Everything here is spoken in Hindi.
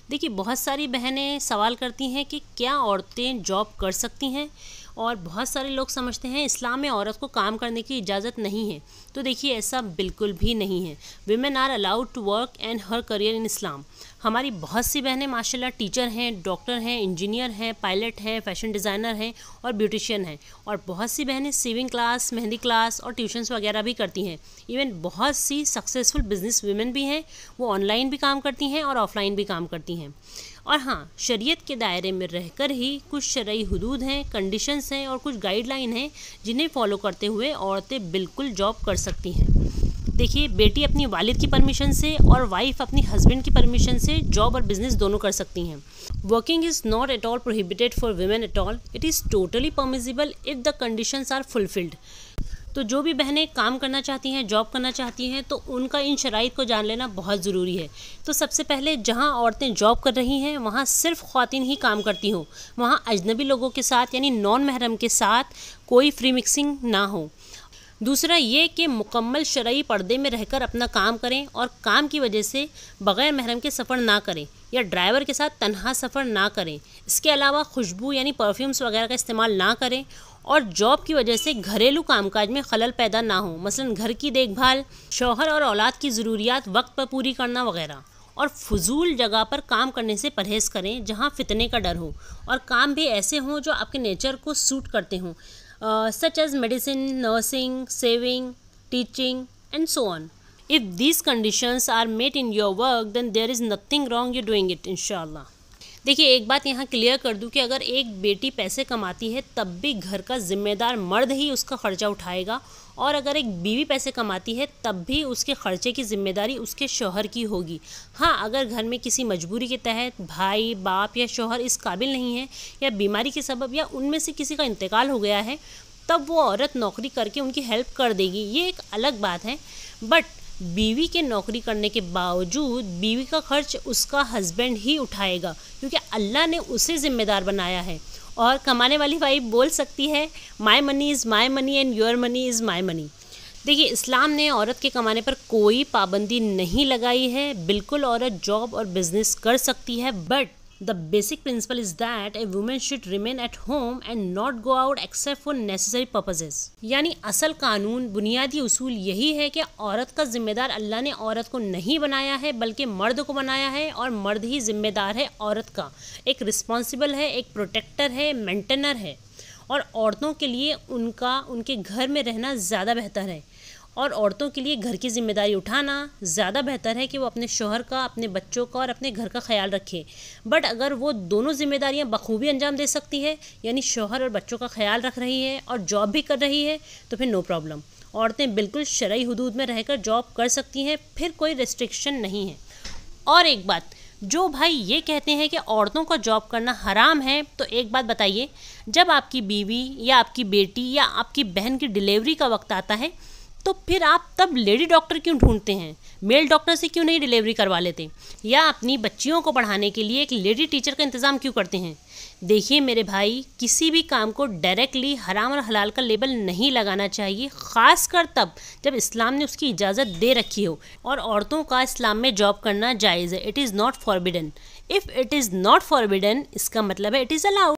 देखिए, बहुत सारी बहनें सवाल करती हैं कि क्या औरतें जॉब कर सकती हैं, और बहुत सारे लोग समझते हैं इस्लाम में औरत को काम करने की इजाज़त नहीं है। तो देखिए, ऐसा बिल्कुल भी नहीं है। Women are allowed to work and her career in Islam. हमारी बहुत सी बहनें माशाल्लाह टीचर हैं, डॉक्टर हैं, इंजीनियर हैं, पायलट हैं, फैशन डिज़ाइनर हैं और ब्यूटिशियन हैं। और बहुत सी बहनें सीविंग क्लास, मेहंदी क्लास और ट्यूशन्स वगैरह भी करती हैं। इवन बहुत सी सक्सेसफुल बिजनेस वुमेन भी हैं, वो ऑनलाइन भी काम करती हैं और ऑफलाइन भी काम करती हैं। और हाँ, शरीयत के दायरे में रहकर ही कुछ शरई हुदूद हैं, कंडीशंस हैं और कुछ गाइडलाइन हैं जिन्हें फॉलो करते हुए औरतें बिल्कुल जॉब कर सकती हैं। देखिए, बेटी अपनी वालिद की परमिशन से और वाइफ अपनी हस्बैंड की परमिशन से जॉब और बिजनेस दोनों कर सकती हैं। Working is not at all prohibited for women at all, it is totally permissible if the conditions are fulfilled. तो जो भी बहनें काम करना चाहती हैं, जॉब करना चाहती हैं, तो उनका इन शराइत को जान लेना बहुत ज़रूरी है। तो सबसे पहले, जहां औरतें जॉब कर रही हैं वहां सिर्फ ख्वातीन ही काम करती हों, वहां अजनबी लोगों के साथ यानी नॉन महरम के साथ कोई फ्री मिक्सिंग ना हो। दूसरा ये कि मुकम्मल शरई पर्दे में रहकर अपना काम करें और काम की वजह से बग़ैर महरम के सफ़र ना करें या ड्राइवर के साथ तन्हा सफ़र ना करें। इसके अलावा खुशबू यानी परफ्यूम्स वगैरह का इस्तेमाल ना करें और जॉब की वजह से घरेलू कामकाज में खलल पैदा ना हो, मसलन घर की देखभाल, शौहर और औलाद की ज़रूरियात वक्त पर पूरी करना वगैरह। और फजूल जगह पर काम करने से परहेज़ करें जहाँ फितने का डर हो, और काम भी ऐसे हों जो आपके नेचर को सूट करते हों, such as medicine, nursing, saving, teaching and so on. If these conditions are met in your work, then there is nothing wrong you doing it, इंशाल्लाह। देखिए, एक बात यहाँ क्लियर कर दूँ कि अगर एक बेटी पैसे कमाती है तब भी घर का जिम्मेदार मर्द ही उसका ख़र्चा उठाएगा, और अगर एक बीवी पैसे कमाती है तब भी उसके ख़र्चे की जिम्मेदारी उसके शौहर की होगी। हाँ, अगर घर में किसी मजबूरी के तहत भाई, बाप या शौहर इस काबिल नहीं है, या बीमारी के सबब या उनमें से किसी का इंतकाल हो गया है, तब वो औरत नौकरी करके उनकी हेल्प कर देगी, ये एक अलग बात है। बट बीवी के नौकरी करने के बावजूद बीवी का खर्च उसका हस्बैंड ही उठाएगा, क्योंकि अल्लाह ने उसे ज़िम्मेदार बनाया है। और कमाने वाली वाइफ बोल सकती है, my money is my money and your money is my money. देखिए, इस्लाम ने औरत के कमाने पर कोई पाबंदी नहीं लगाई है। बिल्कुल औरत जॉब और बिजनेस कर सकती है, but the basic principle is that A women should remain at home and not go out except for necessary purposes. यानी असल कानून, बुनियादी उसूल यही है कि औरत का जिम्मेदार अल्लाह ने औरत को नहीं बनाया है, बल्कि मर्द को बनाया है, और मर्द ही जिम्मेदार है औरत का, एक रिस्पॉन्सिबल है, एक प्रोटेक्टर है, मेंटेनर है। और औरतों के लिए उनके घर में रहना ज़्यादा बेहतर है, और औरतों के लिए घर की जिम्मेदारी उठाना ज़्यादा बेहतर है कि वो अपने शौहर का, अपने बच्चों का और अपने घर का ख्याल रखे। बट अगर वो दोनों जिम्मेदारियां बखूबी अंजाम दे सकती है, यानी शौहर और बच्चों का ख्याल रख रही है और जॉब भी कर रही है, तो फिर नो प्रॉब्लम। औरतें बिल्कुल शरई हुदूद में रहकर जॉब कर सकती हैं, फिर कोई रेस्ट्रिक्शन नहीं है। और एक बात, जो भाई ये कहते हैं कि औरतों का जॉब करना हराम है, तो एक बात बताइए, जब आपकी बीवी या आपकी बेटी या आपकी बहन की डिलीवरी का वक्त आता है, तो फिर आप तब लेडी डॉक्टर क्यों ढूंढते हैं? मेल डॉक्टर से क्यों नहीं डिलीवरी करवा लेते? या अपनी बच्चियों को पढ़ाने के लिए एक लेडी टीचर का इंतज़ाम क्यों करते हैं? देखिए मेरे भाई, किसी भी काम को डायरेक्टली हराम और हलाल का लेबल नहीं लगाना चाहिए, ख़ासकर तब जब इस्लाम ने उसकी इजाज़त दे रखी हो। और औरतों का इस्लाम में जॉब करना जायज़ है। It is not forbidden. If it is not forbidden, इसका मतलब है इट इज़ अलाउड।